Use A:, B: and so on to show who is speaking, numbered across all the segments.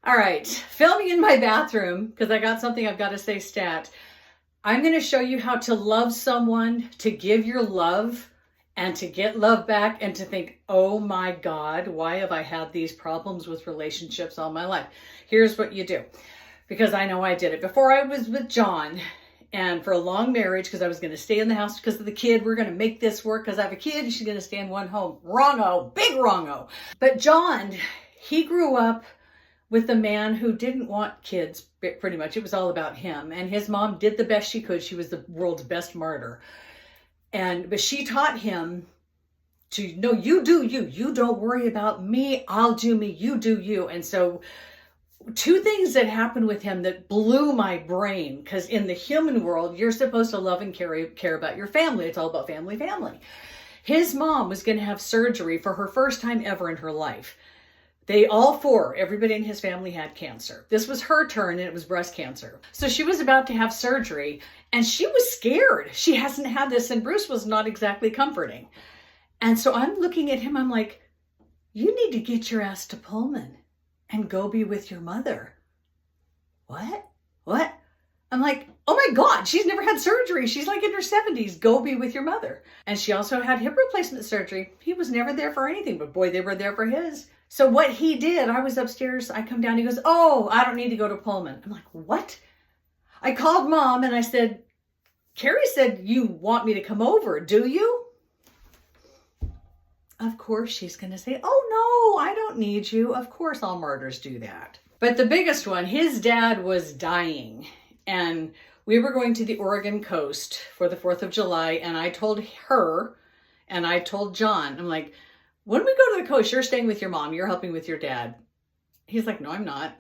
A: All right, filming in my bathroom because I got something I've got to say stat. I'm going to show you how to love someone, to give your love, and to get love back, and to think, oh my God, why have I had these problems with relationships all my life? Here's what you do, because I know I did it. Before I was with John, and for a long marriage, because I was going to stay in the house because of the kid. We're going to make this work because I have a kid and she's going to stay in one home. Wrong-o, big wrong-o. But John, he grew up with a man who didn't want kids, pretty much. It was all about him. And his mom did the best she could. She was the world's best martyr. But she taught him to, no, you do you. You don't worry about me. I'll do me. You do you. And so two things that happened with him that blew my brain, because in the human world, you're supposed to love and care about your family. It's all about family. His mom was going to have surgery for her first time ever in her life. Everybody in his family had cancer. This was her turn, and it was breast cancer. So she was about to have surgery, and she was scared. She hasn't had this, and Bruce was not exactly comforting. And so I'm looking at him, I'm like, you need to get your ass to Pullman and go be with your mother. What? I'm like, oh my God, she's never had surgery. She's like in her 70s. Go be with your mother. And she also had hip replacement surgery. He was never there for anything, but boy, they were there for his. So what he did, I was upstairs, I come down, he goes, oh, I don't need to go to Pullman. I'm like, what? I called Mom and I said, Cari said you want me to come over, do you? Of course she's going to say, oh no, I don't need you. Of course all martyrs do that. But the biggest one, his dad was dying. And we were going to the Oregon coast for the 4th of July. And I told her and I told John, I'm like, when we go to the coast, you're staying with your mom. You're helping with your dad. He's like, no, I'm not.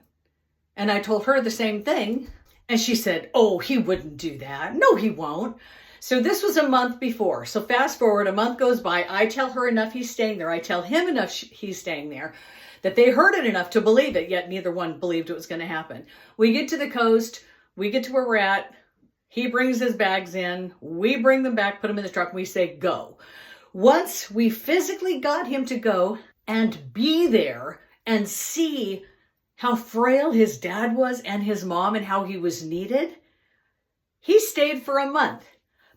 A: And I told her the same thing. And she said, oh, he wouldn't do that. No, he won't. So this was a month before. So fast forward, a month goes by. I tell her enough he's staying there. I tell him enough he's staying there, that they heard it enough to believe it, yet neither one believed it was going to happen. We get to the coast. We get to where we're at. He brings his bags in. We bring them back, put them in the truck, and we say, go. Once we physically got him to go and be there and see how frail his dad was and his mom and how he was needed, he stayed for a month.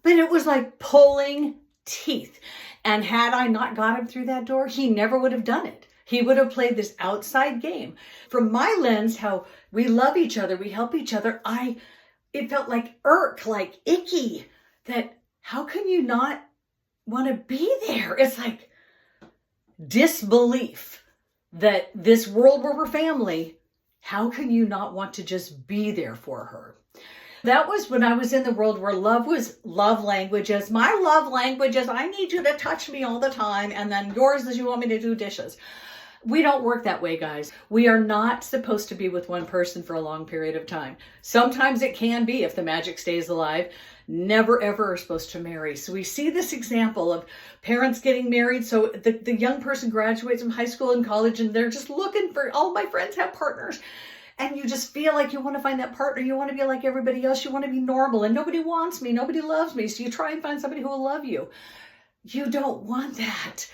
A: But it was like pulling teeth. And had I not got him through that door, he never would have done it. He would have played this outside game. From my lens, how we love each other, we help each other, it felt like like icky, that how can you not want to be there? It's like disbelief that this world where we're family, how can you not want to just be there for her? That was when I was in the world where love was love languages. My love language is I need you to touch me all the time, and then yours is you want me to do dishes. We don't work that way, guys. We are not supposed to be with one person for a long period of time. Sometimes it can be if the magic stays alive. Never, ever are supposed to marry. So we see this example of parents getting married. So the young person graduates from high school and college, and they're just looking for, all my friends have partners. And you just feel like you want to find that partner. You want to be like everybody else. You want to be normal. And nobody wants me. Nobody loves me. So you try and find somebody who will love you. You don't want that.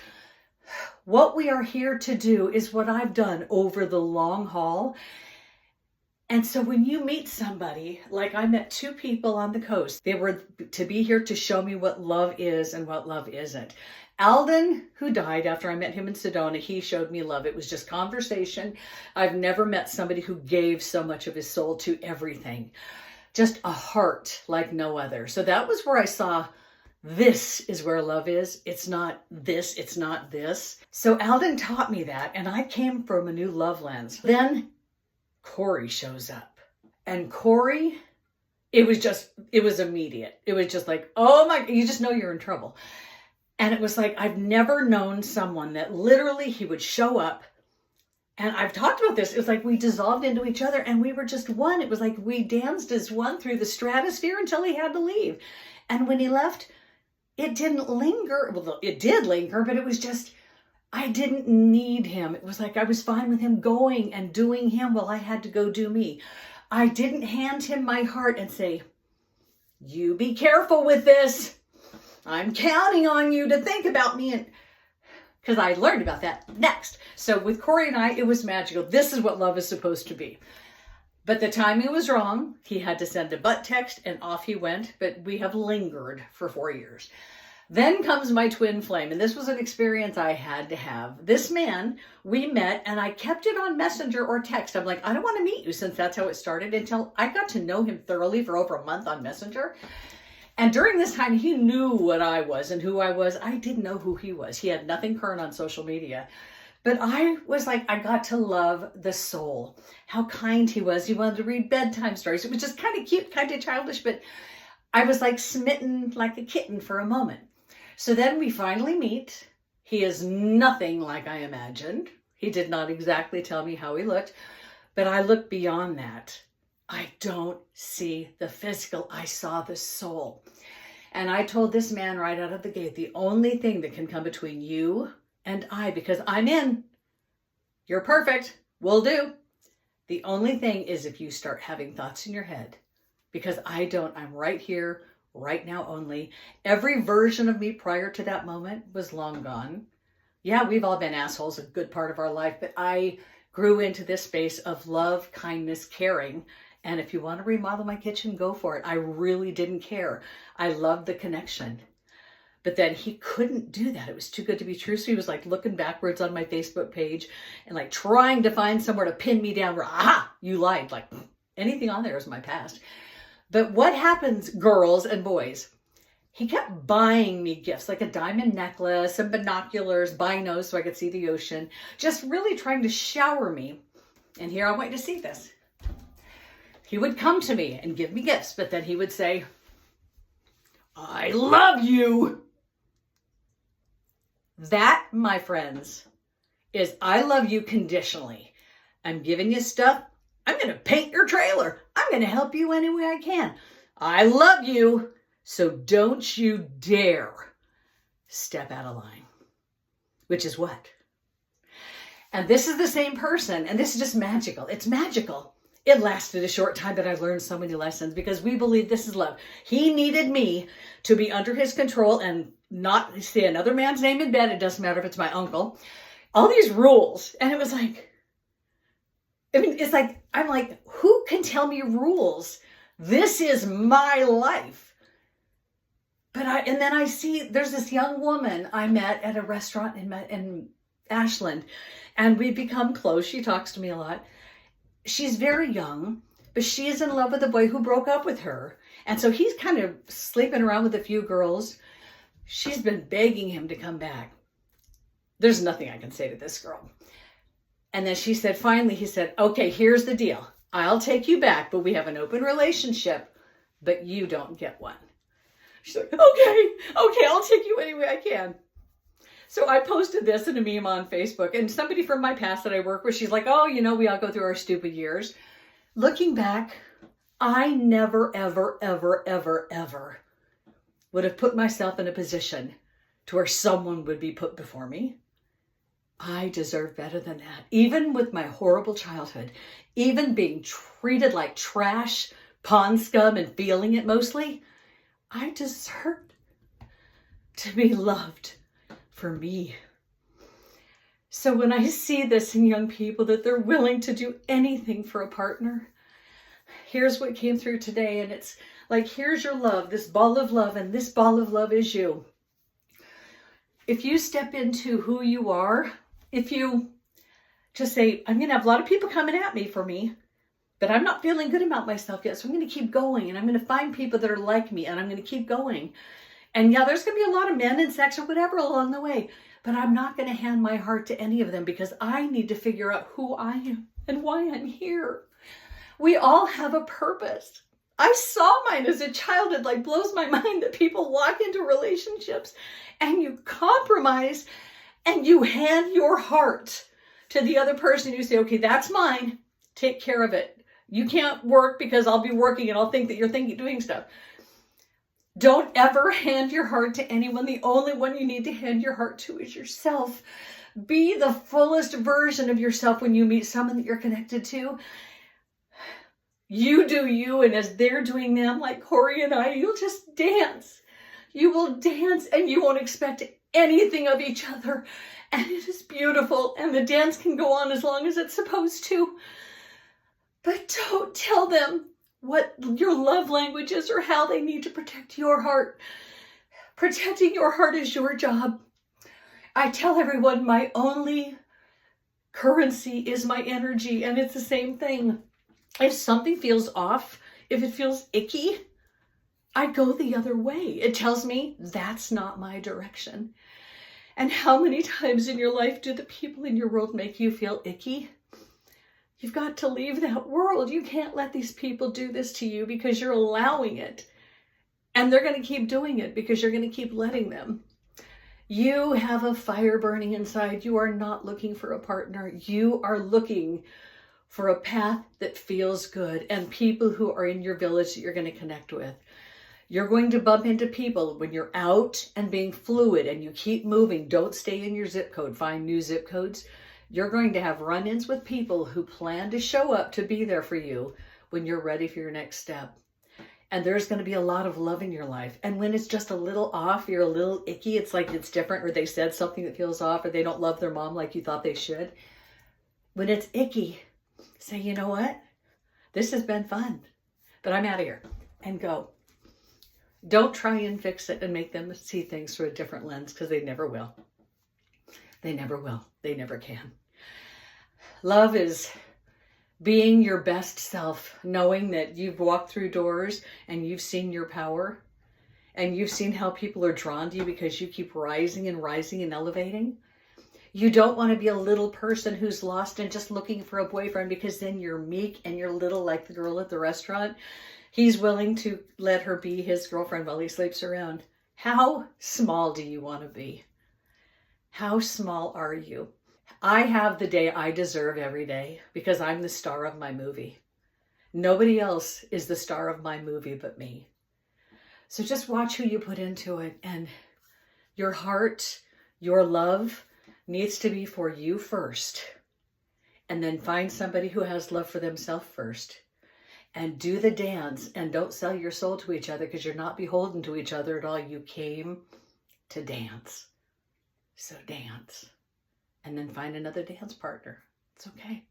A: What we are here to do is what I've done over the long haul. And so when you meet somebody, like I met two people on the coast, they were to be here to show me what love is and what love isn't. Alden, who died after I met him in Sedona, he showed me love. It was just conversation. I've never met somebody who gave so much of his soul to everything. Just a heart like no other. So that was where I saw this is where love is. It's not this. It's not this. So Alden taught me that, and I came from a new love lens. Then Cari shows up. And Cari, it was immediate. It was just like, oh my, you just know you're in trouble. And it was like, I've never known someone that literally he would show up. And I've talked about this. It was like we dissolved into each other and we were just one. It was like we danced as one through the stratosphere until he had to leave. And when he left, it didn't linger. Well, it did linger, but it was just, I didn't need him. It was like I was fine with him going and doing him while I had to go do me. I didn't hand him my heart and say, you be careful with this. I'm counting on you to think about me. And because I learned about that next. So with Corey and I, it was magical. This is what love is supposed to be. But the timing was wrong. He had to send a butt text and off he went. But we have lingered for 4 years. Then comes my twin flame. And this was an experience I had to have. This man, we met and I kept it on Messenger or text. I'm like, I don't want to meet you since that's how it started, until I got to know him thoroughly for over a month on Messenger. And during this time, he knew what I was and who I was. I didn't know who he was. He had nothing current on social media. But I was like, I got to love the soul. How kind he was. He wanted to read bedtime stories. It was just kind of cute, kind of childish, but I was like smitten like a kitten for a moment. So then we finally meet. He is nothing like I imagined. He did not exactly tell me how he looked, but I looked beyond that. I don't see the physical. I saw the soul. And I told this man right out of the gate, the only thing that can come between you and I, because I'm in, you're perfect, will do. The only thing is if you start having thoughts in your head, because I don't, I'm right here, right now only. Every version of me prior to that moment was long gone. Yeah, we've all been assholes a good part of our life, but I grew into this space of love, kindness, caring. And if you want to remodel my kitchen, go for it. I really didn't care. I loved the connection. But then he couldn't do that. It was too good to be true. So he was like looking backwards on my Facebook page and like trying to find somewhere to pin me down where, aha, you lied. Like anything on there is my past. But what happens, girls and boys, he kept buying me gifts, like a diamond necklace, some binoculars, binos so I could see the ocean, just really trying to shower me. And here I want you to see this. He would come to me and give me gifts, but then he would say, I love you. That, my friends, is I love you conditionally. I'm giving you stuff. I'm going to paint your trailer. I'm going to help you any way I can. I love you. So don't you dare step out of line. Which is what? And this is the same person. And this is just magical. It's magical. It lasted a short time, but I learned so many lessons because we believe this is love. He needed me to be under his control and not say another man's name in bed. It doesn't matter if it's my uncle. All these rules. And it was like, I mean, it's like, I'm like, who can tell me rules? This is my life. And then I see, there's this young woman I met at a restaurant in Ashland, and we become close. She talks to me a lot. She's very young, but she is in love with a boy who broke up with her. And so he's kind of sleeping around with a few girls. She's been begging him to come back. There's nothing I can say to this girl. And then she said, finally, he said, okay, here's the deal. I'll take you back, but we have an open relationship, but you don't get one. She's like, okay, I'll take you any way I can. So I posted this in a meme on Facebook, and somebody from my past that I work with, she's like, oh, you know, we all go through our stupid years. Looking back, I never, ever, ever, ever, ever would have put myself in a position to where someone would be put before me. I deserve better than that. Even with my horrible childhood, even being treated like trash, pond scum, and feeling it mostly, I deserved to be loved for me. So when I see this in young people, that they're willing to do anything for a partner, here's what came through today. And it's like, here's your love, this ball of love, and this ball of love is you. If you step into who you are, if you just say, I'm going to have a lot of people coming at me for me, but I'm not feeling good about myself yet, so I'm going to keep going, and I'm going to find people that are like me, and I'm going to keep going. And yeah, there's going to be a lot of men and sex or whatever along the way, but I'm not going to hand my heart to any of them because I need to figure out who I am and why I'm here. We all have a purpose. I saw mine as a child. It like blows my mind that people walk into relationships and you compromise and you hand your heart to the other person. You say, okay, that's mine. Take care of it. You can't work because I'll be working and I'll think that you're doing stuff. Don't ever hand your heart to anyone. The only one you need to hand your heart to is yourself. Be the fullest version of yourself when you meet someone that you're connected to. You do you, and as they're doing them, like Corey and I, you'll just dance. You will dance and you won't expect anything of each other. And it is beautiful. And the dance can go on as long as it's supposed to. But don't tell them what your love language is or how they need to protect your heart. Protecting your heart is your job. I tell everyone my only currency is my energy, and it's the same thing. If something feels off, if it feels icky, I go the other way. It tells me that's not my direction. And how many times in your life do the people in your world make you feel icky? You've got to leave that world. You can't let these people do this to you because you're allowing it. And they're going to keep doing it because you're going to keep letting them. You have a fire burning inside. You are not looking for a partner. You are looking for a path that feels good and people who are in your village that you're going to connect with. You're going to bump into people when you're out and being fluid and you keep moving. Don't stay in your zip code. Find new zip codes. You're going to have run-ins with people who plan to show up to be there for you when you're ready for your next step. And there's going to be a lot of love in your life. And when it's just a little off, you're a little icky, it's like it's different, or they said something that feels off, or they don't love their mom like you thought they should. When it's icky, say, you know what? This has been fun, but I'm out of here, and go. Don't try and fix it and make them see things through a different lens, because they never will. They never will. They never can. Love is being your best self, knowing that you've walked through doors and you've seen your power and you've seen how people are drawn to you because you keep rising and rising and elevating. You don't want to be a little person who's lost and just looking for a boyfriend, because then you're meek and you're little, like the girl at the restaurant. He's willing to let her be his girlfriend while he sleeps around. How small do you want to be? How small are you? I have the day I deserve every day because I'm the star of my movie. Nobody else is the star of my movie but me. So just watch who you put into it, and your heart, your love needs to be for you first. And then find somebody who has love for themselves first. And do the dance, and don't sell your soul to each other, because you're not beholden to each other at all. You came to dance. So dance. And then find another dance partner. It's okay.